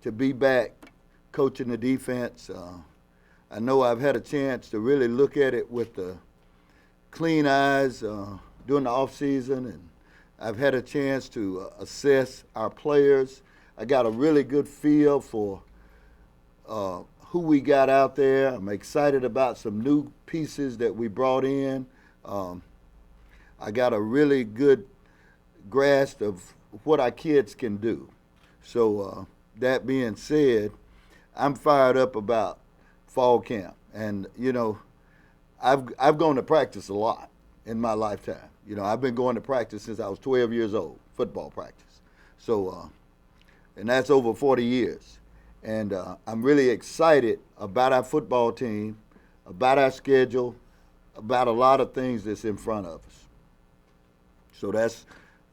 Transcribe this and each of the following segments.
to be back coaching the defense. I know I've had a chance to really look at it with the clean eyes during the offseason, and I've had a chance to assess our players. I got a really good feel for who we got out there. I'm excited about some new pieces that we brought in. I got a really good grasp of what our kids can do. So that being said, I'm fired up about fall camp. And, you know, I've gone to practice a lot in my lifetime. You know, I've been going to practice since I was 12 years old, football practice. So, and that's over 40 years. And I'm really excited about our football team, about our schedule, about a lot of things that's in front of us. So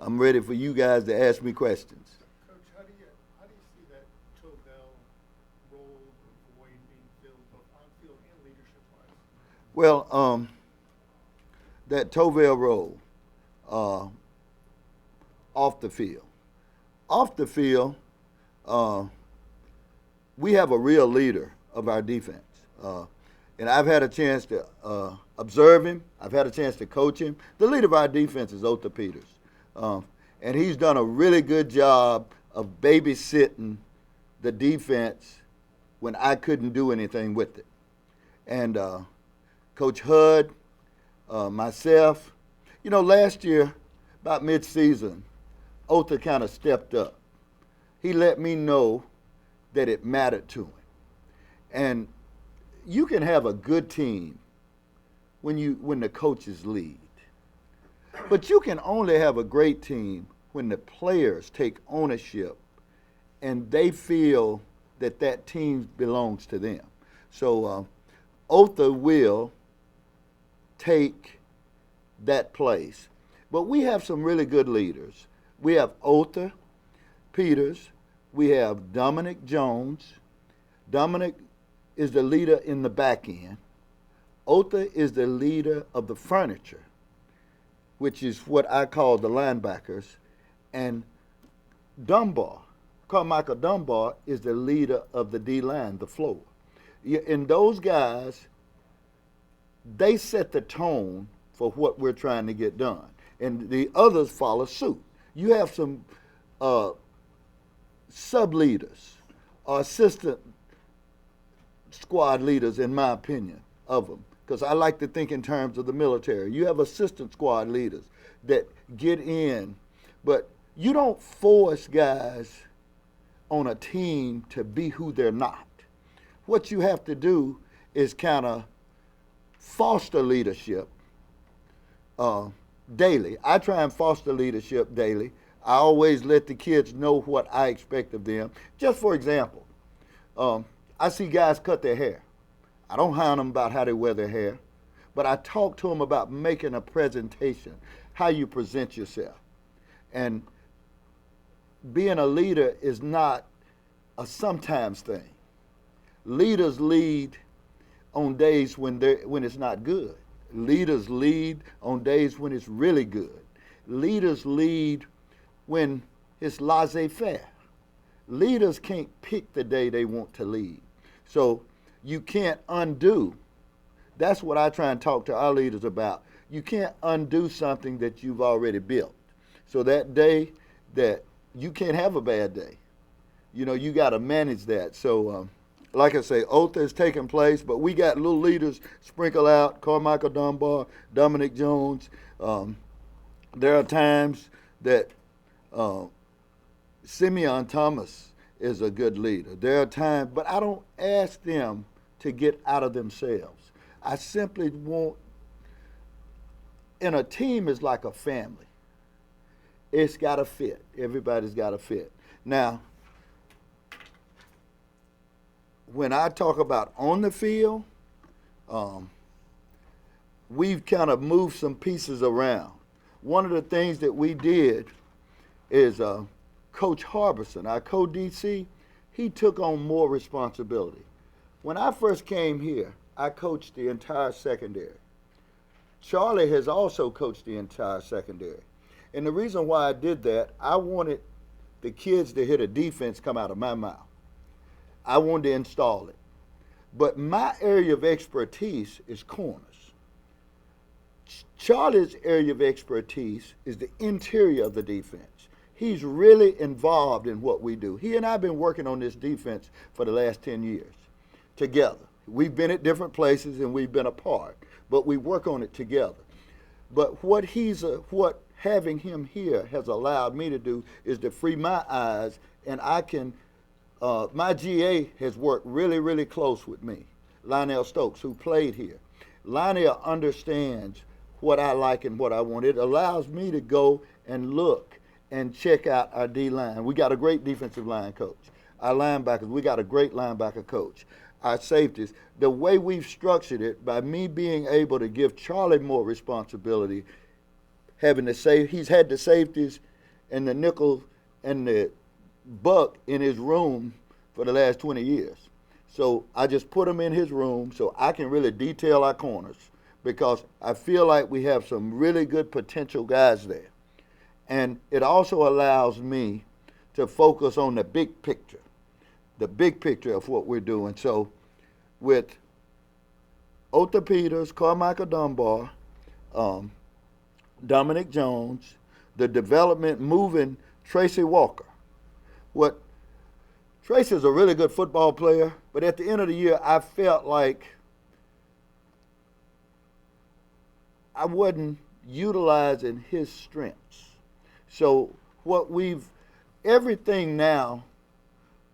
I'm ready for you guys to ask me questions. Coach, how do you see that Tovell role and void being filled both on field and leadership wise? Well, that Tovell role off the field. Off the field, we have a real leader of our defense. And I've had a chance to observe him. I've had a chance to coach him. The leader of our defense is Otha Peters. And he's done a really good job of babysitting the defense when I couldn't do anything with it. And Coach Hud, myself, you know, last year, about mid-season, Otha kind of stepped up. He let me know that it mattered to him. And you can have a good team when the coaches lead. But you can only have a great team when the players take ownership and they feel that that team belongs to them. So Otha will take that place. But we have some really good leaders. We have Otha Peters. We have Dominic Jones. Dominic is the leader in the back end. Otha is the leader of the furniture, which is what I call the linebackers. And Carmichael Dunbar is the leader of the D-line, the floor. And those guys, they set the tone for what we're trying to get done. And the others follow suit. You have some sub-leaders or assistant squad leaders, in my opinion, of them, because I like to think in terms of the military. You have assistant squad leaders that get in, but you don't force guys on a team to be who they're not. What you have to do is kind of foster leadership daily. I try and foster leadership daily. I always let the kids know what I expect of them. Just for example, I see guys cut their hair. I don't hound them about how they wear their hair, but I talk to them about making a presentation, how you present yourself. And being a leader is not a sometimes thing. Leaders lead on days when it's not good. Leaders lead on days when it's really good. Leaders lead when it's laissez-faire. Leaders can't pick the day they want to lead. So you can't undo. That's what I try and talk to our leaders about. You can't undo something that you've already built. So that day that you can't have a bad day. You know, you got to manage that. So like I say, Otha is taking place, but we got little leaders sprinkle out, Carmichael Dunbar, Dominic Jones. There are times that Simeon Thomas is a good leader. There are times, but I don't ask them to get out of themselves. I simply want, and a team is like a family. It's got to fit. Everybody's got to fit. Now, when I talk about on the field, we've kind of moved some pieces around. One of the things that we did is Coach Harbison, our co-DC, he took on more responsibility. When I first came here, I coached the entire secondary. Charlie has also coached the entire secondary. And the reason why I did that, I wanted the kids to hear the defense come out of my mouth. I wanted to install it. But my area of expertise is corners. Charlie's area of expertise is the interior of the defense. He's really involved in what we do. He and I have been working on this defense for the last 10 years together. We've been at different places and we've been apart, but we work on it together. But what having him here has allowed me to do is to free my eyes, and I can, my GA has worked really, really close with me, Lionel Stokes, who played here. Lionel understands what I like and what I want. It allows me to go and look and check out our D-line. We got a great defensive line coach. Our linebackers, we got a great linebacker coach. Our safeties, the way we've structured it, by me being able to give Charlie more responsibility, having to he's had the safeties and the nickel and the buck in his room for the last 20 years. So I just put him in his room so I can really detail our corners, because I feel like we have some really good potential guys there. And it also allows me to focus on the big picture of what we're doing. So with Otha Peters, Carmichael Dunbar, Dominic Jones, the development moving Tracy Walker. Tracy's a really good football player, but at the end of the year, I felt like I wasn't utilizing his strengths. So everything now,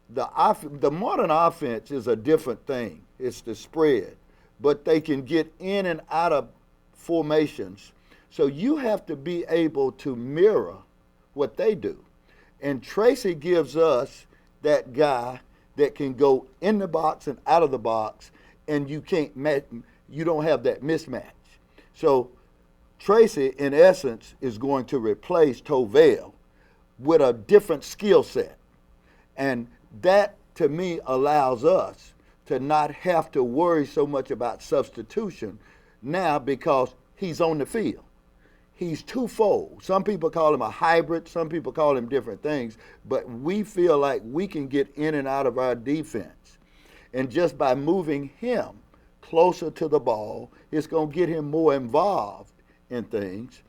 the modern offense is a different thing. It's the spread, but they can get in and out of formations. So you have to be able to mirror what they do. And Tracy gives us that guy that can go in the box and out of the box, and you don't have that mismatch. So Tracy, in essence, is going to replace Tovell with a different skill set. And that, to me, allows us to not have to worry so much about substitution now, because he's on the field. He's twofold. Some people call him a hybrid. Some people call him different things. But we feel like we can get in and out of our defense. And just by moving him closer to the ball, it's going to get him more involved in things.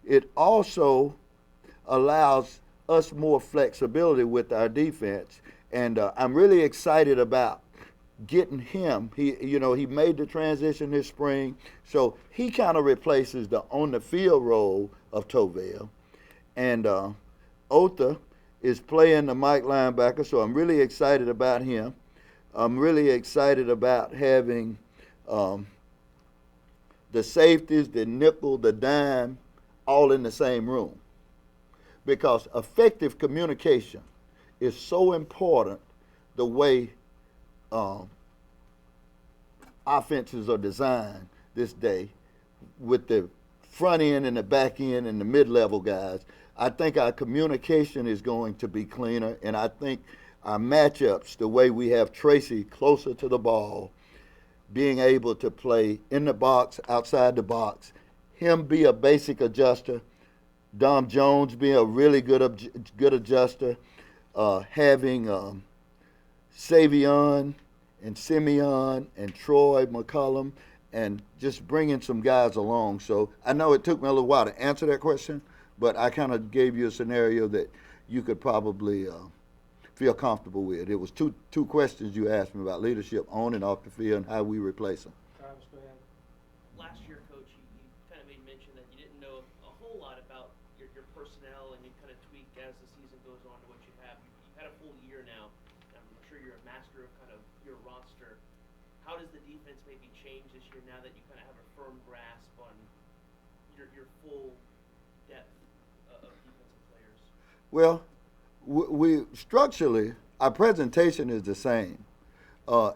It also allows us more flexibility with our defense. And I'm really excited about getting him. He made the transition this spring, so he kind of replaces the on-the-field role of Tovell. And Otha is playing the Mike linebacker, so I'm really excited about him. I'm really excited about having the safeties, the nickel, the dime, all in the same room. Because effective communication is so important, the way offenses are designed this day, with the front end and the back end and the mid-level guys. I think our communication is going to be cleaner, and I think our matchups, the way we have Tracy closer to the ball, being able to play in the box, outside the box, him be a basic adjuster, Dom Jones be a really good adjuster, having Savion and Simeon and Troy McCullum, and just bringing some guys along. So I know it took me a little while to answer that question, but I kind of gave you a scenario that you could probably feel comfortable with. It was two questions you asked me about leadership on and off the field and how we replace them. Travis, go ahead. Last year, Coach, you kind of made mention that you didn't know a whole lot about your personnel, and you kind of tweak as the season goes on to what you have. You've had a full year now. I'm sure you're a master of kind of your roster. How does the defense maybe change this year now that you kind of have a firm grasp on your full depth of defensive players? Well, we structurally, our presentation is the same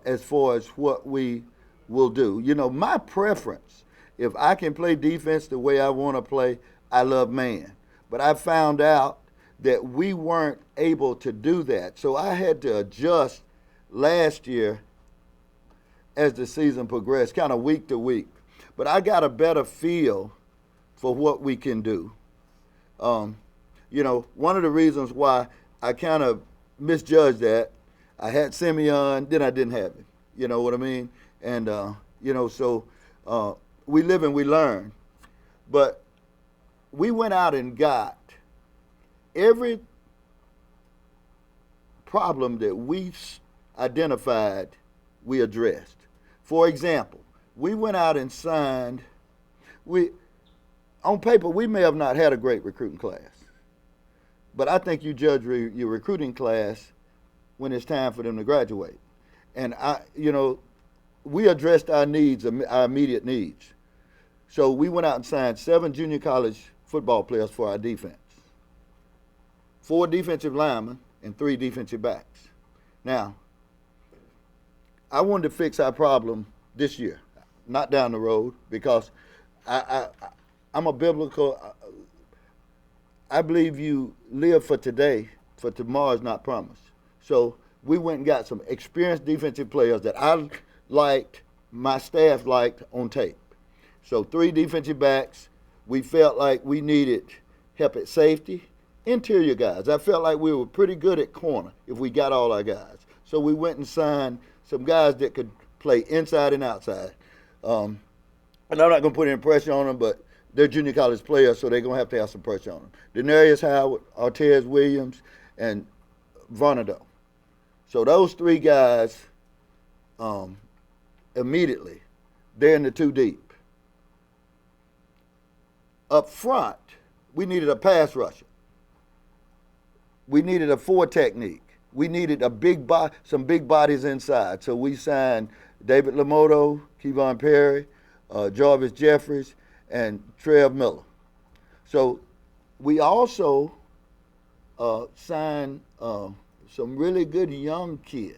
as far as what we will do. My preference, if I can play defense the way I want to play, I love man. But I found out that we weren't able to do that. So I had to adjust last year as the season progressed, kind of week to week. But I got a better feel for what we can do. One of the reasons why I kind of misjudged that, I had Simeon, then I didn't have him. You know what I mean? And so we live and we learn. But we went out and got every problem that we identified, we addressed. For example, we went out and signed. On paper, we may have not had a great recruiting class, but I think you judge your recruiting class when it's time for them to graduate. And we addressed our needs, our immediate needs. So we went out and signed 7 junior college football players for our defense, 4 defensive linemen and 3 defensive backs. Now, I wanted to fix our problem this year, not down the road, because I'm a biblical. I believe you live for today, for tomorrow is not promised. So we went and got some experienced defensive players that I liked, my staff liked on tape. So 3 defensive backs. We felt like we needed help at safety. Interior guys. I felt like we were pretty good at corner if we got all our guys. So we went and signed some guys that could play inside and outside. And I'm not going to put any pressure on them, but they're junior college players, so they're going to have some pressure on them. Denarius Howard, Artez Williams, and Vonado. So those 3 guys, immediately, they're in the 2 deep. Up front, we needed a pass rusher. We needed a 4 technique. We needed some big bodies inside. So we signed David Lamoto, Kevon Perry, Jarvis Jeffries, and Trev Miller. So we also signed some really good young kids.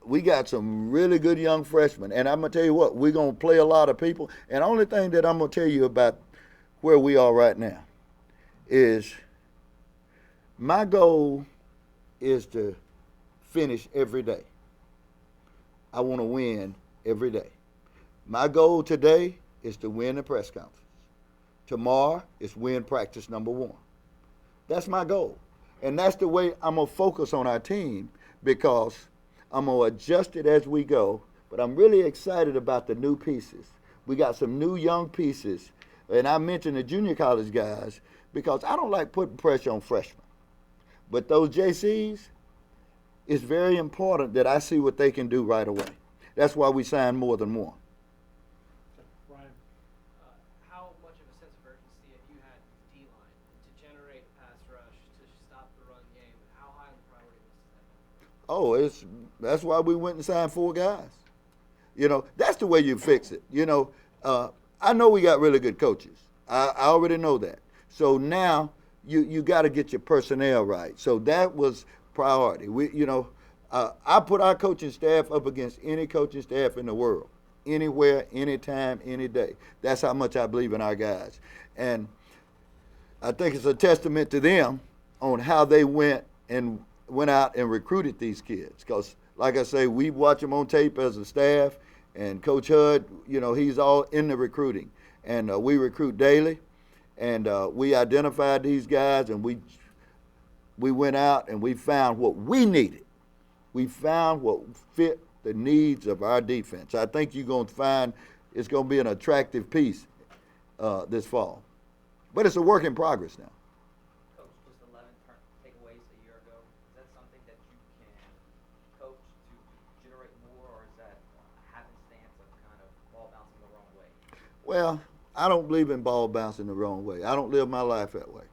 We got some really good young freshmen. And I'm going to tell you what, we're going to play a lot of people. And the only thing that I'm going to tell you about where we are right now is my goal is to finish every day. I want to win every day. My goal today is to win the press conference. Tomorrow is win practice number 1. That's my goal. And that's the way I'm going to focus on our team, because I'm going to adjust it as we go. But I'm really excited about the new pieces. We got some new young pieces. And I mentioned the junior college guys because I don't like putting pressure on freshmen. But those JCs, it's very important that I see what they can do right away. That's why we signed more than one. Ryan. How much of a sense of urgency have you had with the D-line to generate pass rush, to stop the run game? How high on the priority list is that? Oh, that's why we went and signed 4 guys. That's the way you fix it. I know we got really good coaches. I already know that. So now you got to get your personnel right. So that was priority. I put our coaching staff up against any coaching staff in the world, anywhere, anytime, any day. That's how much I believe in our guys. And I think it's a testament to them on how they went out and recruited these kids. Because, like I say, we watch them on tape as a staff, and Coach Hud, he's all in the recruiting. And we recruit daily, and we identified these guys, and we went out and we found what we needed. We found what fit the needs of our defense. I think you're going to find it's going to be an attractive piece this fall. But it's a work in progress now. Coach, just 11 takeaways a year ago. Is that something that you can coach to generate more, or is that a happenstance of kind of ball bouncing the wrong way? Well, I don't believe in ball bouncing the wrong way. I don't live my life that way.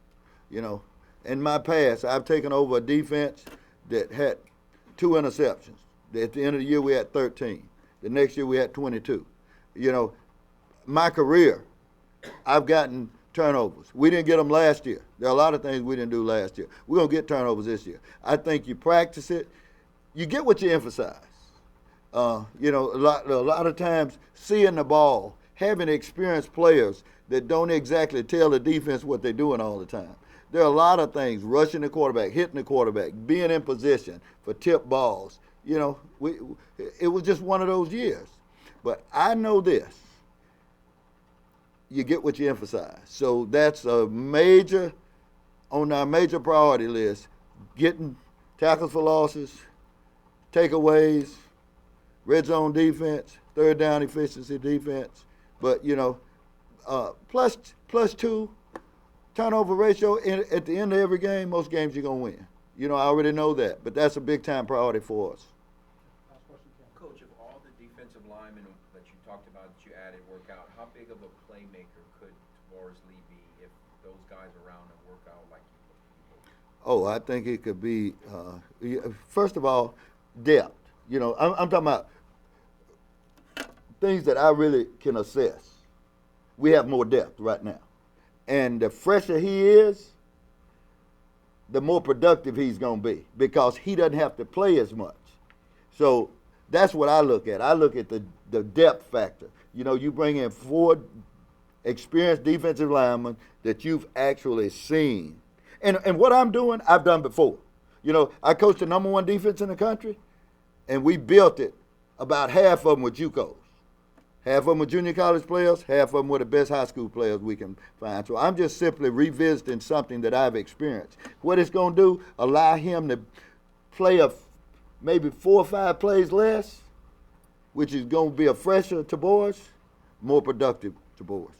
In my past, I've taken over a defense that had 2 interceptions. At the end of the year, we had 13. The next year, we had 22. My career, I've gotten turnovers. We didn't get them last year. There are a lot of things we didn't do last year. We're going to get turnovers this year. I think you practice it. You get what you emphasize. A lot of times, seeing the ball, having experienced players that don't exactly tell the defense what they're doing all the time. There are a lot of things, rushing the quarterback, hitting the quarterback, being in position for tip balls. It was just one of those years. But I know this. You get what you emphasize. So that's on our major priority list, getting tackles for losses, takeaways, red zone defense, third down efficiency defense. But, plus 2 turnover ratio at the end of every game, most games you're going to win. I already know that, but that's a big-time priority for us. Last question, Ken. Coach, of all the defensive linemen that you talked about that you added work out, how big of a playmaker could Tavares Lee be if those guys around him work out like you? Oh, I think it could be, first of all, depth. I'm talking about things that I really can assess. We have more depth right now. And the fresher he is, the more productive he's going to be because he doesn't have to play as much. So that's what I look at. I look at the depth factor. You bring in 4 experienced defensive linemen that you've actually seen. And what I'm doing, I've done before. I coached the number 1 defense in the country, and we built it. About half of them were JUCOs. Half of them were junior college players, half of them were the best high school players we can find. So I'm just simply revisiting something that I've experienced. What it's going to do, allow him to play maybe 4 or 5 plays less, which is going to be a fresher Tavares, more productive Tavares.